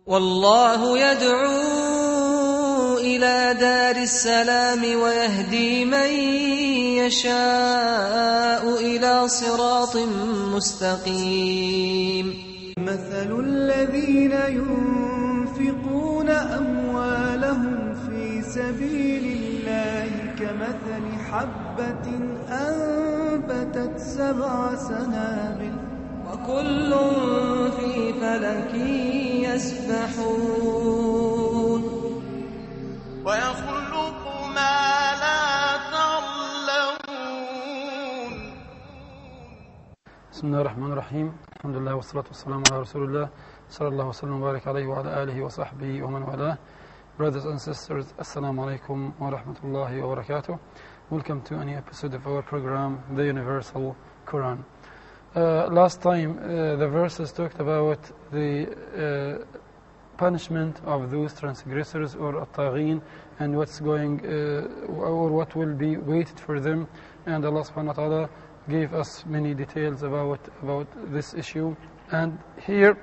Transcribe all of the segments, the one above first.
والله يدعو إلى دار السلام ويهدي من يشاء إلى صراط مستقيم مثل الذين ينفقون أموالهم في سبيل الله كمثل حبة أنبتت 7 سنابل وكل في فلك يسبحون ويخلق ما لا تعلمون. بسم الله الرحمن الرحيم. الحمد لله والصلاة والسلام على رسول الله صلى الله وسلم وبارك عليه وعلى آله وصحبه ومن والاه. Brothers and sisters, Assalamu alaikum wa rahmatullahi wa barakatuh. Welcome to a new episode of our program, The Universal Quran. Last time the verses talked about the punishment of those transgressors or at-taghin and what's going or what will be waited for them, and Allah subhanahu wa ta'ala gave us many details about this issue. And here,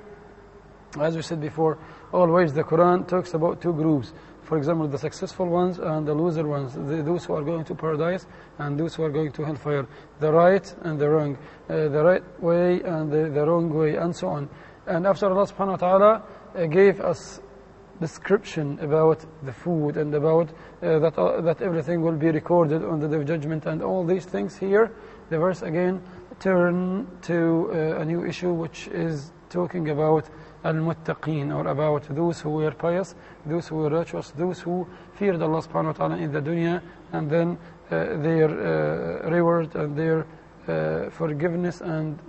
as we said before, always the Quran talks about two groups. For example, the successful ones and the loser ones, those who are going to paradise and those who are going to hellfire, the right and the wrong, the right way and the wrong way, and so on. And after Allah subhanahu wa ta'ala gave us description about the food and about that everything will be recorded on the Day of Judgment and all these things, here the verse again turn to a new issue, which is talking about al-muttaqeen, or about those who were pious, those who were righteous, those who feared Allah subhanahu wa ta'ala in the dunya, and then their reward and their forgiveness and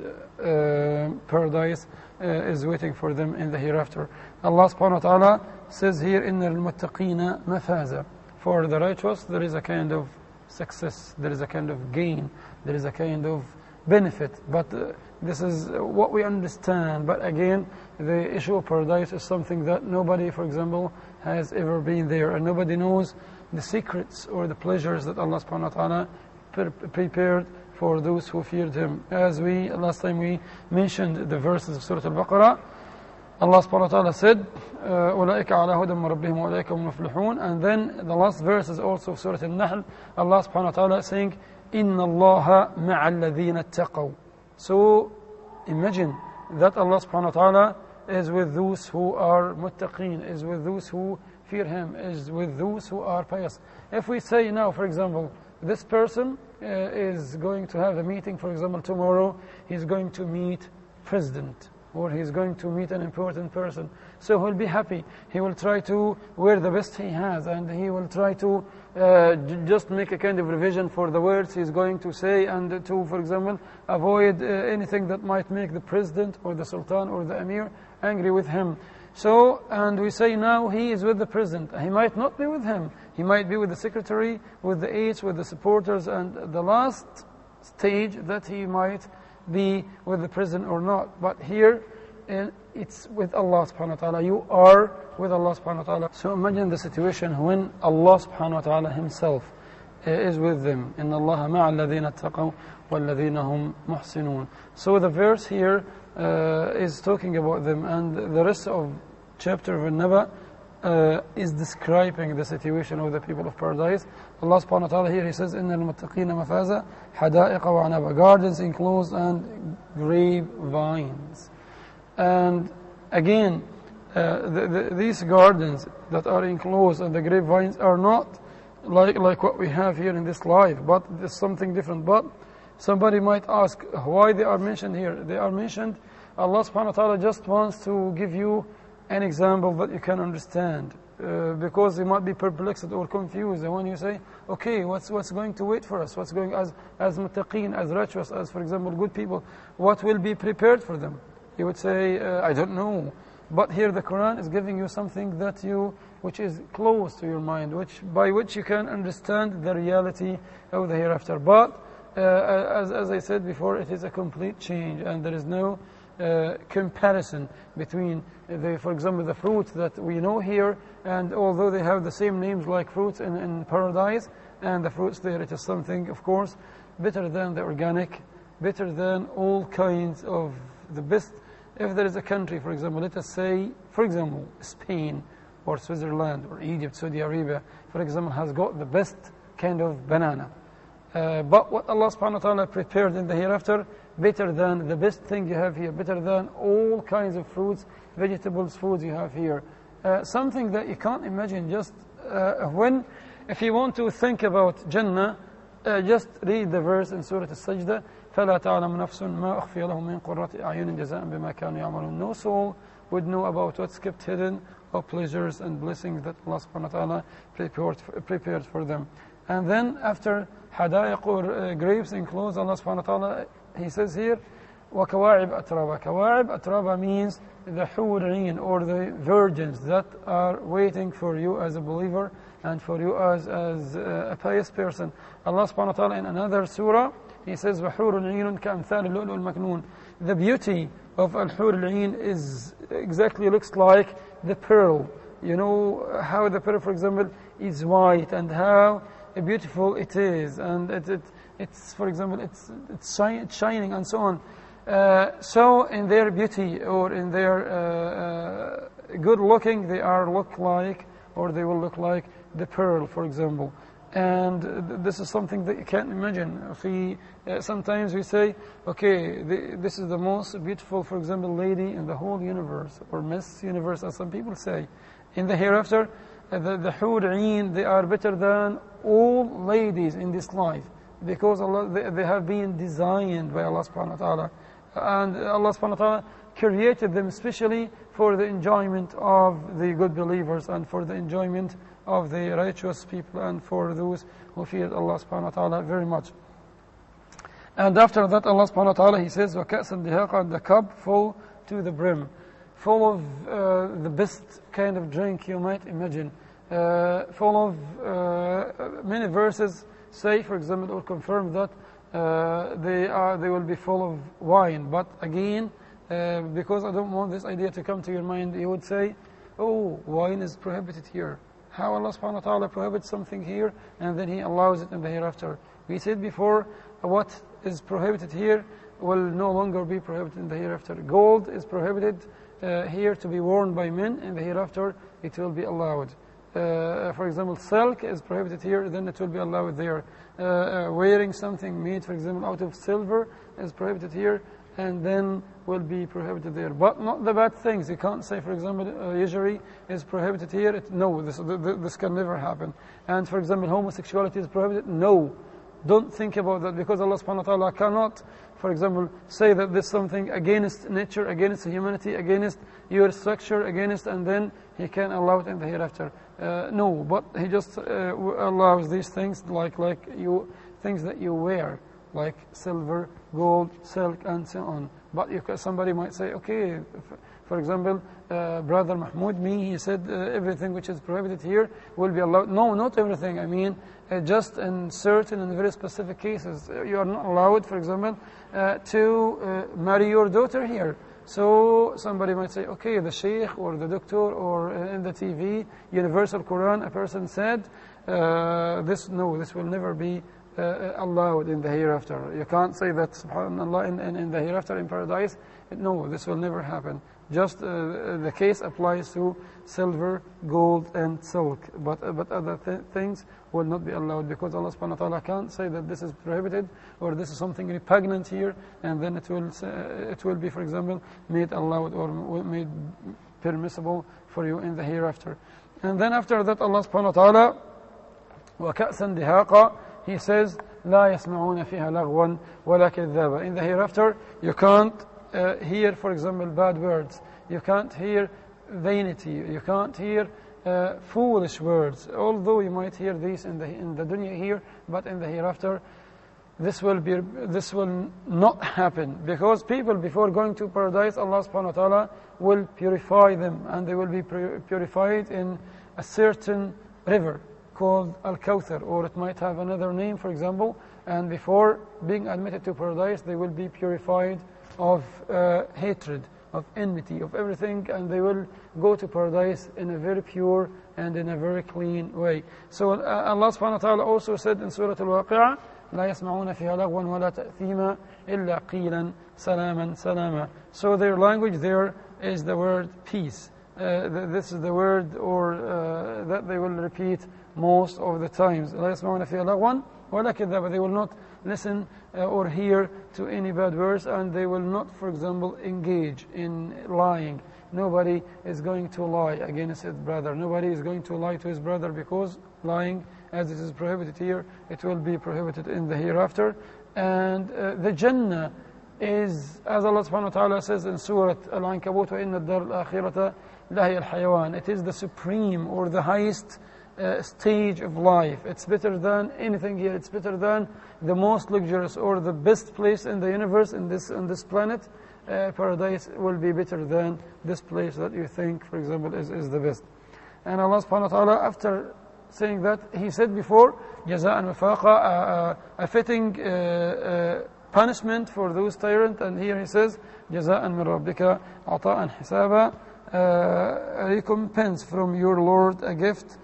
paradise is waiting for them in the hereafter. Allah subhanahu wa ta'ala says here, inna al-muttaqeen mafaza. For the righteous there is a kind of success, there is a kind of gain, there is a kind of benefit, but this is what we understand. But again, the issue of paradise is something that nobody, for example, has ever been there, and nobody knows the secrets or the pleasures that Allah subhanahu wa ta'ala prepared for those who feared Him. As last time we mentioned the verses of Surah Al-Baqarah, Allah subhanahu wa ta'ala said, أُولَئِكَ عَلَى هُدًى مِّن رَبِّهِمْ وَأُولَئِكَ هُمُ الْمُفْلِحُونَ. And then the last verses also of Surah Al-Nahl, Allah subhanahu wa ta'ala saying, إِنَّ اللَّهَ مَعَ الَّذِينَ اتَّقَوْا. So imagine that Allah subhanahu wa ta'ala is with those who are muttaqeen, is with those who fear Him, is with those who are pious. If we say now, for example, this person is going to have a meeting, for example, tomorrow, he's going to meet President, or he's going to meet an important person. So he'll be happy. He will try to wear the best he has, and he will try to just make a kind of revision for the words he's going to say, and to, for example, avoid anything that might make the president or the sultan or the emir angry with him. So, and we say now he is with the president. He might not be with him. He might be with the secretary, with the aides, with the supporters, and the last stage that he might be with the president or not. But here, it's with Allah subhanahu wa ta'ala. You are with Allah subhanahu wa ta'ala. So imagine the situation when Allah subhanahu wa ta'ala Himself is with them. إِنَّ اللَّهَ مَعَ الَّذِينَ اتَّقَوْا وَالَّذِينَ هُمْ مُحْسِنُونَ. So the verse here is talking about them, and the rest of chapter of An-Naba is describing the situation of the people of paradise. Allah subhanahu wa ta'ala here, He says, إِنَّ الْمُتَّقِينَ مَفَازًا حَدَائِقَ وَعَنَبًا. Gardens enclosed and grapevines. And again, these gardens that are enclosed and the grapevines are not like what we have here in this life, but there's something different. But somebody might ask why they are mentioned here. They are mentioned, Allah subhanahu wa ta'ala just wants to give you an example that you can understand, because you might be perplexed or confused. And when you say, okay, what's going to wait for us? What's going as muttaqeen, as righteous, as, for example, good people, what will be prepared for them? You would say, I don't know. But here the Quran is giving you something which is close to your mind, by which you can understand the reality of the hereafter. But as I said before, it is a complete change, and there is no comparison between, for example, the fruits that we know here, and although they have the same names like fruits in paradise, and the fruits there, it is something, of course, better than the organic, better than all kinds of the best if there is a country, for example, let us say, for example, Spain or Switzerland or Egypt, Saudi Arabia, for example, has got the best kind of banana. But what Allah subhanahu wa ta'ala prepared in the hereafter, better than the best thing you have here, better than all kinds of fruits, vegetables, foods you have here. Something that you can't imagine. Just if you want to think about Jannah, just read the verse in Surah Al-Sajdah, فَلَا تَعْلَمُ نَفْسٌ مَا أُخْفِيَ لَهُم مِّن قُرَّةِ أَعْيُنٍ جَزَاءً بِمَا كَانُوا يَعْمَلُونَ. No soul would know about what's kept hidden of pleasures and blessings that Allah subhanahu wa ta'ala prepared for them. And then after hadaiq or grapes enclosed, Allah subhanahu wa ta'ala, He says here, وَكَوَاعِبْ أَتْرَابًا. Kawa'ib atraba means the hureen or the virgins that are waiting for you as a believer and for you as a pious person. Allah subhanahu wa ta'ala in another surah, He says, وَحُورٌ عِينٌ كَأَمْثَالِ اللُّؤْلُؤِ الْمَكْنُونِ. The beauty of al-hur al-ain is exactly looks like the pearl. You know how the pearl, for example, is white and how beautiful it is, and it's for example, it's shining and so on. So in their beauty or in their good looking, they will look like the pearl, for example. And this is something that you can't imagine. Sometimes we say, okay, this is the most beautiful, for example, lady in the whole universe, or Miss Universe, as some people say. In the hereafter, the hureen, they are better than all ladies in this life, because they have been designed by Allah subhanahu wa ta'ala. And Allah subhanahu wa ta'ala created them especially for the enjoyment of the good believers and for the enjoyment of the righteous people and for those who fear Allah subhanahu wa ta'ala very much. And after that, Allah subhanahu wa ta'ala, He says, وَكَأْسًا دِهَاقًا, the cup full to the brim, full of the best kind of drink you might imagine, full of many verses say, for example, or confirm that they will be full of wine. But again, because I don't want this idea to come to your mind, you would say, oh, wine is prohibited here. How Allah subhanahu wa ta'ala prohibits something here and then He allows it in the hereafter? We said before, what is prohibited here will no longer be prohibited in the hereafter. Gold is prohibited here to be worn by men. In the hereafter, it will be allowed. For example, silk is prohibited here, then it will be allowed there. Wearing something made, for example, out of silver is prohibited here, and then will be prohibited there. But not the bad things. You can't say, for example, usury is prohibited here. No, this can never happen. And for example, homosexuality is prohibited. No, don't think about that, because Allah subhanahu wa ta'ala cannot, for example, say that this is something against nature, against humanity, against your structure, against, and then He can allow it in the hereafter. No, but He just allows these things things that you wear, like silver, gold, silk, and so on. But somebody might say, okay, for example, Brother Mahmoud, he said everything which is prohibited here will be allowed. No, not everything. I mean, just in certain and very specific cases. You are not allowed, for example, to marry your daughter here. So somebody might say, okay, the sheikh or the doctor or in the TV, universal Quran, a person said, this will never be allowed in the hereafter. You can't say that, subhanAllah, in the hereafter, in paradise. No, this will never happen. Just the case applies to silver, gold, and silk. But other things will not be allowed, because Allah subhanahu wa ta'ala can't say that this is prohibited or this is something repugnant here, and then it will be, for example, made allowed or made permissible for you in the hereafter. And then after that, Allah subhanahu wa ta'ala, وَكَأْسًا دِهَاقًا, He says, لا يسمعون فيها لغوا ولا كذابا. In the hereafter, you can't hear, for example, bad words. You can't hear vanity. You can't hear foolish words. Although you might hear these in the dunya here, but in the hereafter, this will not happen, because people before going to paradise, Allah subhanahu wa ta'ala will purify them, and they will be purified in a certain river called Al-Kawthar, or it might have another name, for example. And before being admitted to paradise, they will be purified of hatred, of enmity, of everything, and they will go to paradise in a very pure and in a very clean way. So Allah subhanahu wa ta'ala also said in Surah Al-Waqi'ah, لا يسمعون فيها لغوا ولا تأثيما إلا قيلا سلاما سلاما. So their language there is the word peace. This is the word that they will repeat most of the times. لا يسمعون فيها لغوا ولا كذابا. They will not listen or hear to any bad words, and they will not, for example, engage in lying. Nobody is going to lie against his brother. Nobody is going to lie to his brother, because lying, as it is prohibited here, it will be prohibited in the hereafter. And the Jannah is, as Allah subhanahu wa ta'ala says in Surah Al-Ankabut, وَإِنَّ الدَّارَ الْآخِرَةَ لَهِيَ الْحَيَوَانِ. It is the supreme or the highest stage of life. It's better than anything here. It's better than the most luxurious or the best place in the universe, in this planet. Paradise will be better than this place that you think, for example, is the best. And Allah subhanahu wa ta'ala, after saying that, He said before, جَزَاءً وَفَاقًا, a fitting punishment for those tyrants. And here He says, جَزَاءً مِنْ رَبِّكَ عَطَاءً حِسَابًا, a recompense from your Lord, a gift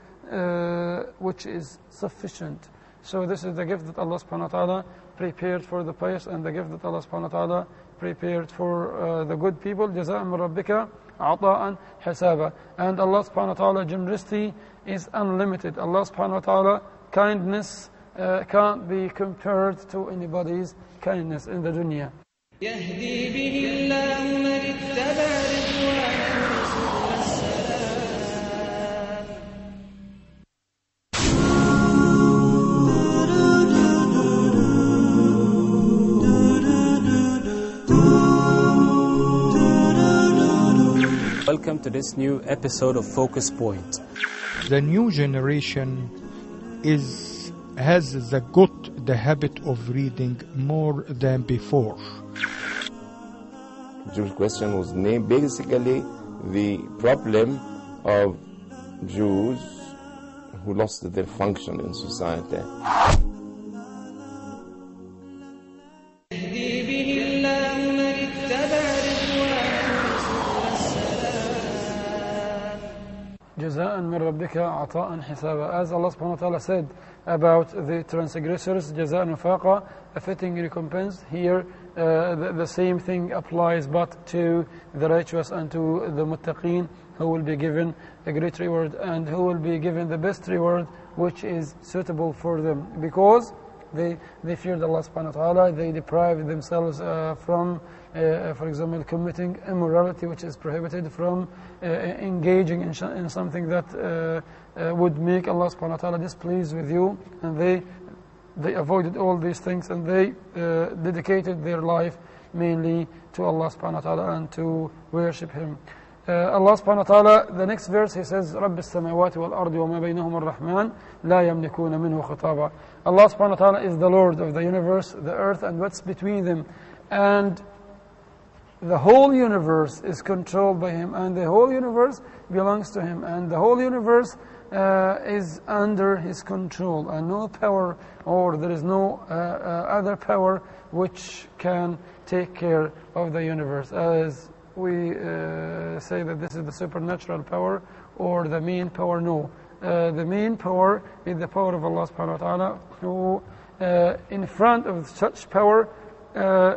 which is sufficient. So this is the gift that Allah subhanahu wa ta'ala prepared for the pious, and the gift that Allah subhanahu wa ta'ala prepared for the good people. جَزَاءً مِنْ رَبِّكَ عَطَاءً حِسَابًا. And Allah subhanahu wa ta'ala generosity is unlimited. Allah subhanahu wa ta'ala kindness can't be compared to anybody's kindness in the dunya. يهدي به الله من اتبع رضوانه سبل السلام. Welcome to this new episode of Focus Point. The new generation has the habit of reading more than before. Jewish question was named basically the problem of Jews who lost their function in society. جزاء من ربك عطاء حسابا. As Allah subhanahu wa ta'ala said about the transgressors, جزاء وفاقا, a fitting recompense. Here the same thing applies, but to the righteous and to the muttaqeen, who will be given a great reward, and who will be given the best reward which is suitable for them, because they feared Allah subhanahu wa ta'ala. They deprived themselves from for example, committing immorality, which is prohibited, from engaging in something that would make Allah subhanahu wa ta'ala displeased with you, and they avoided all these things, and they dedicated their life mainly to Allah subhanahu wa ta'ala and to worship Him. Allah subhanahu wa ta'ala, the next verse, He says, رَبِّ السَّمَاوَاتِ وَالْأَرْضِ وَمَا بَيْنَهُمَا الرَّحْمَنِ لَا يَمْلِكُونَ مِنْهُ خِطَابًا. Allah subhanahu wa ta'ala is the Lord of the universe, the earth, and what's between them. And the whole universe is controlled by Him, and the whole universe belongs to Him, and the whole universe is under His control, and no power, or there is no other power which can take care of the universe. As we say that this is the supernatural power or the main power, no. The main power is the power of Allah subhanahu wa ta'ala, who in front of such power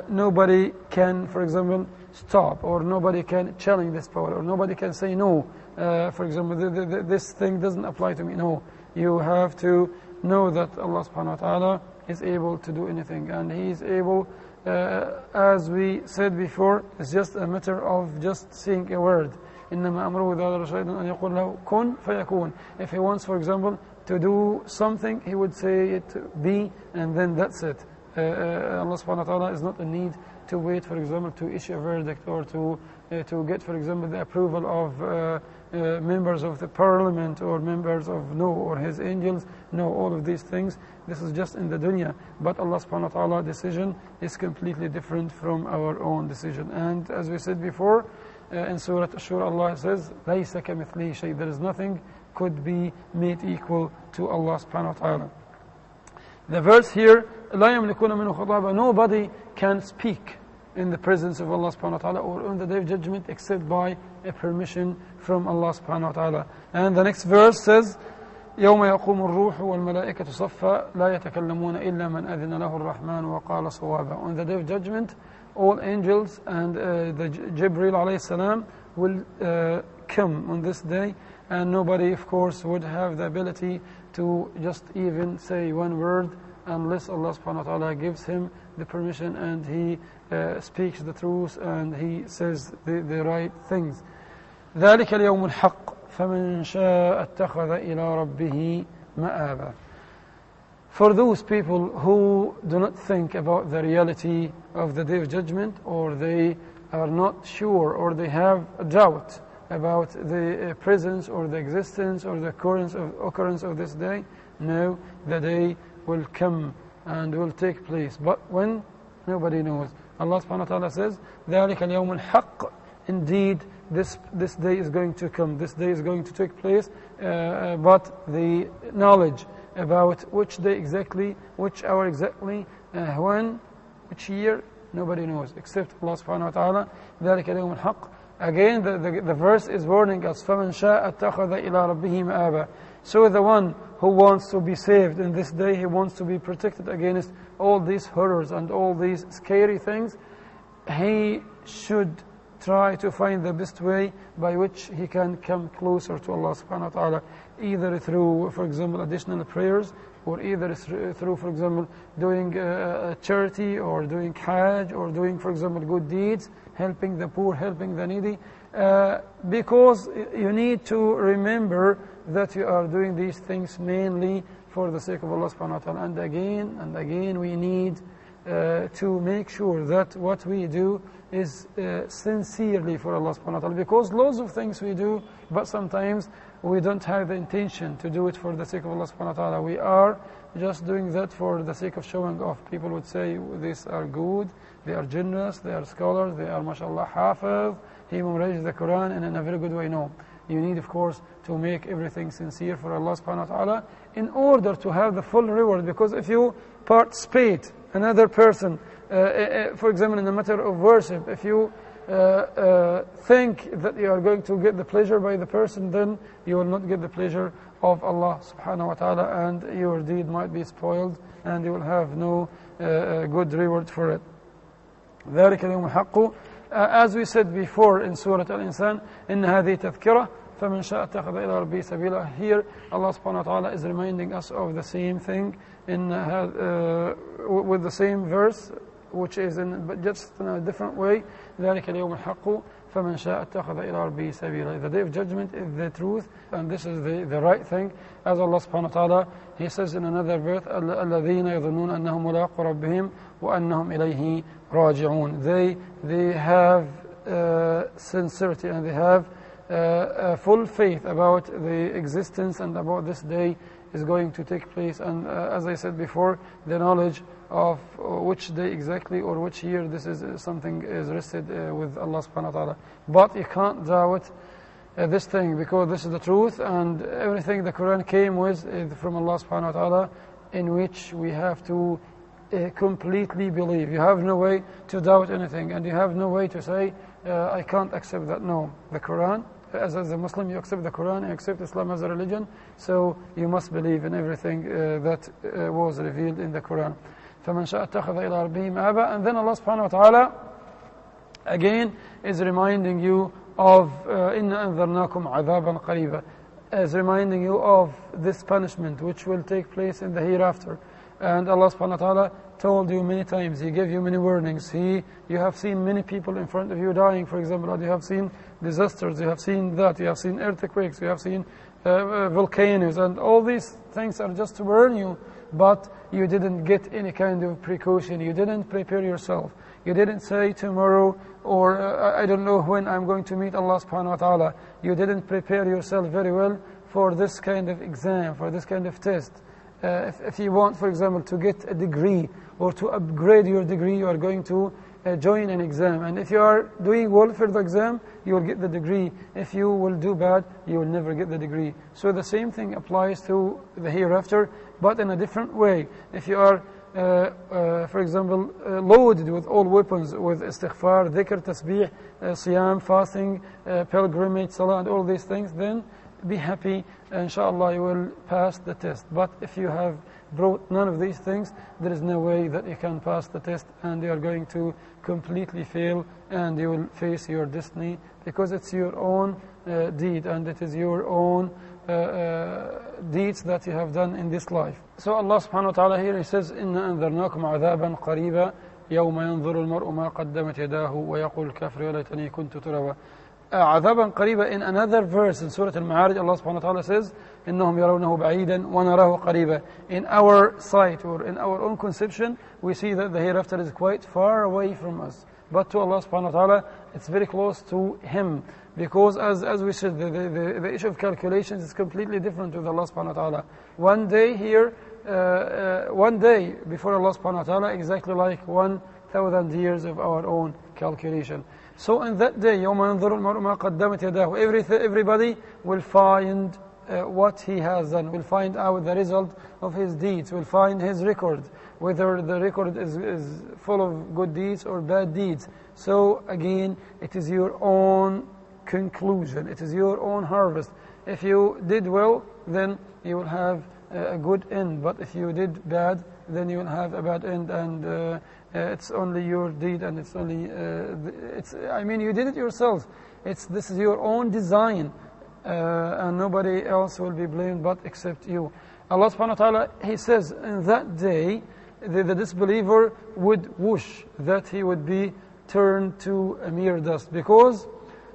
nobody can, for example, stop, or nobody can challenge this power, or nobody can say no. For example, this thing doesn't apply to me. No, you have to know that Allah subhanahu wa ta'ala is able to do anything, and He is able, as we said before, it's just a matter of just saying a word. إنما أمره إذا أراد شيئا أن يقول له كن فيكون. If He wants, for example, to do something, He would say it be, and then that's it. Allah subhanahu wa ta'ala is not in need to wait, for example, to issue a verdict, or to get, for example, the approval of members of the parliament, or members of or His angels. No, all of these things, this is just in the dunya. But Allah subhanahu wa ta'ala decision is completely different from our own decision. And as we said before, in Surah Ash-Shura, Allah says, لَيْسَ كَمِثْلِهِ شَيْءٍ. There is nothing could be made equal to Allah subhanahu wa ta'ala. The verse here, لَا يَمْلِكُونَ مِنْهُ خِطَابًا. Nobody can speak in the presence of Allah subhanahu wa ta'ala, or on the day of judgment, except by a permission from Allah subhanahu wa ta'ala. And the next verse says, يوم يقوم الروح والملائكة صفا لا يتكلمون إلا من أذن له الرحمن وقال صوابا. On the day of judgment, all angels and the Jibreel alayhi salam will come on this day, and nobody of course would have the ability to just even say one word unless Allah subhanahu wa ta'ala gives him the permission and he speaks the truth and he says the right things. ذلك اليوم الحق فمن شاء اتخذ إلى ربه مآبا. For those people who do not think about the reality of the day of judgment, or they are not sure, or they have a doubt about the presence or the existence or the occurrence of this day, no, the day will come and will take place. But when? Nobody knows. Allah subhanahu wa ta'ala says, ذَلِكَ الْيَوْمُ الْحَقِّ. Indeed, this day is going to come, this day is going to take place, but the knowledge about which day exactly, which hour exactly, when, which year, nobody knows except Allah subhanahu wa ta'ala. ذَلِكَ الْيَوْمُ الْحَقِّ. Again, the verse is warning us, فَمَنْ شَاءَ اتَّخَذَ إِلَىٰ رَبِّهِ مَآبًا. So the one who wants to be saved in this day, he wants to be protected against all these horrors and all these scary things, he should try to find the best way by which he can come closer to Allah subhanahu wa ta'ala, either through, for example, additional prayers, or either through, for example, doing charity, or doing hajj, or doing, for example, good deeds, helping the poor, helping the needy, because you need to remember that you are doing these things mainly for the sake of Allah subhanahu wa ta'ala. And again we need to make sure that what we do is sincerely for Allah subhanahu wa ta'ala, because lots of things we do, but sometimes we don't have the intention to do it for the sake of Allah subhanahu wa ta'ala. We are just doing that for the sake of showing off. People would say these are good, they are generous, they are scholars, they are mashallah hafiz, he memorizes the Quran in a very good way. No, you need of course to make everything sincere for Allah subhanahu wa ta'ala in order to have the full reward. Because if you participate another person, for example, in the matter of worship, if you think that you are going to get the pleasure by the person, then you will not get the pleasure of Allah subhanahu wa ta'ala, and your deed might be spoiled and you will have no good reward for it. ذلك اليوم الحق. As we said before in Surah Al-Insan, إن هذه تذكرة فمن شاء اتخذ إلى ربه سبيلا. Here Allah subhanahu wa ta'ala is reminding us of the same thing in with the same verse, which is but just in a different way. ذلك اليوم الحق فمن شاء اتخذ إلى ربه سبيلا. The day of judgment is the truth, and this is the right thing. As Allah subhanahu wa ta'ala, He says in another verse, الذين يظنون أنهم ملاقو ربهم وأنهم إليه راجعون. They have sincerity and they have full faith about the existence and about this day is going to take place. And as I said before, the knowledge of which day exactly or which year this is something is rested with Allah subhanahu wa ta'ala. But you can't doubt this thing, because this is the truth, and everything the Quran came with is from Allah subhanahu wa ta'ala, in which we have to completely believe. You have no way to doubt anything, and you have no way to say I can't accept that. No, the Quran, as a Muslim, you accept the Quran, you accept Islam as a religion, so you must believe in everything that was revealed in the Quran. فَمَنْ شَاءَ اتَّخَذَ إِلَىٰ رَبِّهِ مَآبًا. And then Allah subhanahu wa ta'ala again is reminding you of إِنَّا أَنذَرْنَاكُمْ عَذَابًا قَرِيبًا, is reminding you of this punishment which will take place in the hereafter. And Allah subhanahu wa ta'ala told you many times, He gave you many warnings. You have seen many people in front of you dying, for example, and you have seen disasters, you have seen that, you have seen earthquakes, you have seen volcanoes, and all these things are just to warn you, but you didn't get any kind of precaution, you didn't prepare yourself, you didn't say tomorrow or I don't know when I'm going to meet Allah subhanahu wa ta'ala. You didn't prepare yourself very well for this kind of exam, for this kind of test. If you want, for example, to get a degree or to upgrade your degree, you are going to join an exam. And if you are doing well for the exam, you will get the degree. If you will do bad, you will never get the degree. So the same thing applies to the hereafter, but in a different way. If you are for example, loaded with all weapons, with istighfar, dhikr, tasbih, siyam, fasting, pilgrimage, salah, and all these things, then be happy, inshallah you will pass the test. But if you have brought none of these things, there is no way that you can pass the test, and you are going to completely fail, and you will face your destiny, because it's your own deed, and it is your own deeds that you have done in this life. So Allah subhanahu wa ta'ala here, He says, إِنَّا أَنذَرْنَاكُمْ عَذَابًا قَرِيبًا يَوْمَ يَنظُرُ الْمَرْءُ مَا قَدَّمَتْ يَدَاهُ وَيَقُولُ الْكَافِرُ يَا لَيْتَنِي كُنتُ تُرَابًا. عذابا قريبا, in another verse in Surah Al-Ma'arij, Allah subhanahu wa ta'ala says, إِنَّهُمْ يَرَوْنَهُ بَعِيدًا وَنَرَاهُ قَرِيبًا. In our sight, or in our own conception, we see that the hereafter is quite far away from us. But to Allah subhanahu wa ta'ala, it's very close to Him. Because as we said, the issue of calculations is completely different with Allah subhanahu wa ta'ala. One day here, one day before Allah subhanahu wa ta'ala, exactly like 1,000 years of our own calculation. So in that day, يَوْمَ يَنظُرُ الْمَرْءُ مَا قَدَّمَتْ يَدَاهُ, everybody will find what he has done, will find out the result of his deeds, will find his record, whether the record is full of good deeds or bad deeds. So again, it is your own conclusion, it is your own harvest. If you did well, then you will have a good end, but if you did bad, then you will have a bad end, and it's only your deed, and it's only, you did it yourself. This is your own design, and nobody else will be blamed but except you. Allah subhanahu wa ta'ala, He says, in that day, the disbeliever would wish that he would be turned to a mere dust, because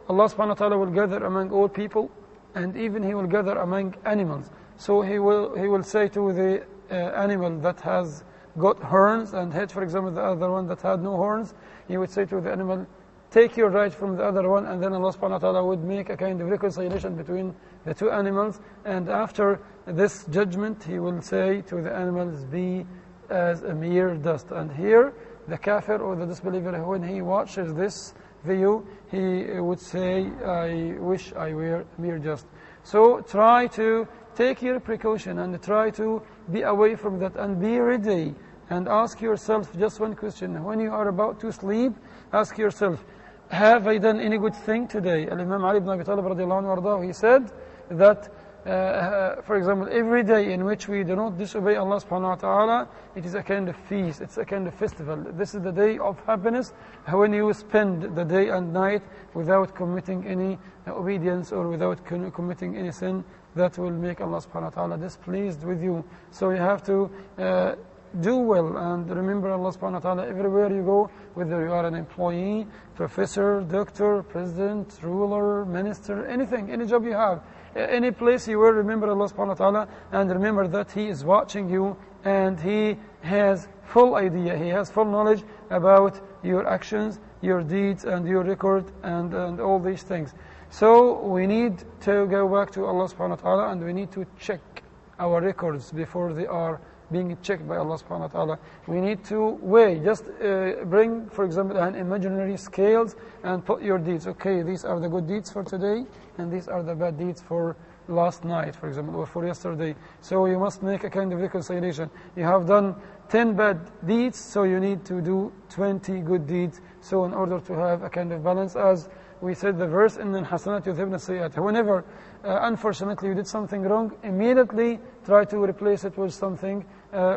Allah subhanahu wa ta'ala will gather among all people, and even He will gather among animals. So He will say to the animal that has got horns and head, for example, the other one that had no horns, He would say to the animal, take your right from the other one, and then Allah subhanahu wa ta'ala would make a kind of reconciliation between the two animals, and after this judgment He will say to the animals, be as a mere dust. And here the kafir or the disbeliever, when he watches this view, he would say, I wish I were mere dust. So try to take your precaution and try to be away from that, and be ready, and ask yourself just one question. When you are about to sleep, ask yourself, have I done any good thing today? Imam Ali ibn Abi Talib radiallahu anhu, he said that, for example, every day in which we do not disobey Allah subhanahu wa ta'ala, it is a kind of feast, it's a kind of festival. This is the day of happiness, when you spend the day and night without committing any obedience or without committing any sin that will make Allah subhanahu wa ta'ala displeased with you. So you have to do well, and remember Allah subhanahu wa ta'ala everywhere you go, whether you are an employee, professor, doctor, president, ruler, minister, anything, any job you have, any place you will, remember Allah subhanahu wa ta'ala, and remember that He is watching you, and He has full idea, He has full knowledge about your actions, your deeds, and your record, and all these things. So we need to go back to Allah subhanahu wa ta'ala, and we need to check our records before they are being checked by Allah subhanahu wa ta'ala. We need to weigh, just bring, for example, an imaginary scales and put your deeds. Okay, these are the good deeds for today, and these are the bad deeds for last night, for example, or for yesterday. So you must make a kind of reconciliation. You have done 10 bad deeds, so you need to do 20 good deeds. So in order to have a kind of balance, as we said the verse, in الحسنات يذهبن السيئات. Whenever, unfortunately, you did something wrong, immediately try to replace it with something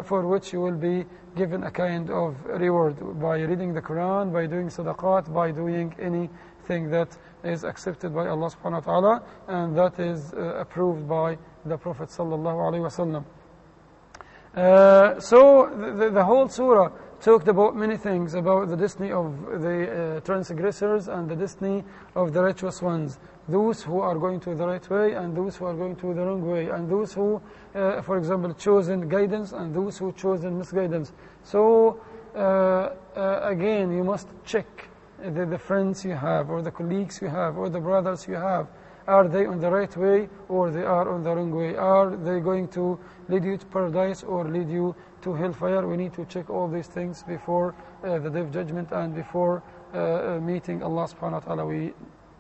for which you will be given a kind of reward, by reading the Quran, by doing sadaqat, by doing anything that is accepted by Allah subhanahu wa ta'ala, and that is approved by the Prophet sallallahu alaihi wasallam. So the whole surah talked about many things, about the destiny of the transgressors and the destiny of the righteous ones, those who are going to the right way and those who are going to the wrong way, and those who, for example, chosen guidance and those who chosen misguidance. So again, you must check the friends you have, or the colleagues you have, or the brothers you have. Are they on the right way, or they are on the wrong way? Are they going to lead you to paradise or lead you to hellfire? We need to check all these things before the day of judgment, and before meeting Allah subhanahu wa ta'ala. We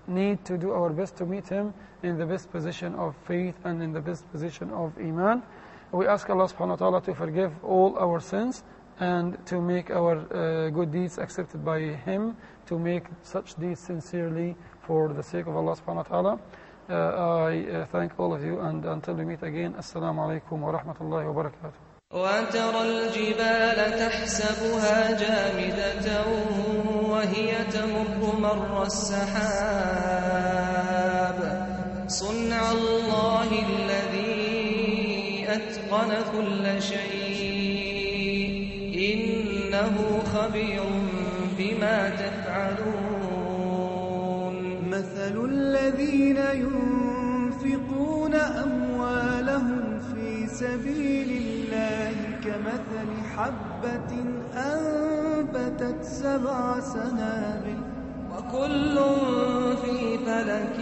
need to do our best to meet Him in the best position of faith and in the best position of iman. We ask Allah subhanahu wa ta'ala to forgive all our sins, and to make our good deeds accepted by Him, to make such deeds sincerely for the sake of Allah subhanahu wa ta'ala. I thank all of you, and until we meet again, Assalamu alaikum wa rahmatullahi wa barakatuh. وترى الجبال تحسبها جامدة وهي تمر مر السحاب صنع الله الذي أتقن كل شيء إنه خبير بما تفعلون مثل الذين ينفقون أموالهم في سبيل الله كمثل حبة أنبتت 7 سنابل وكل في فلك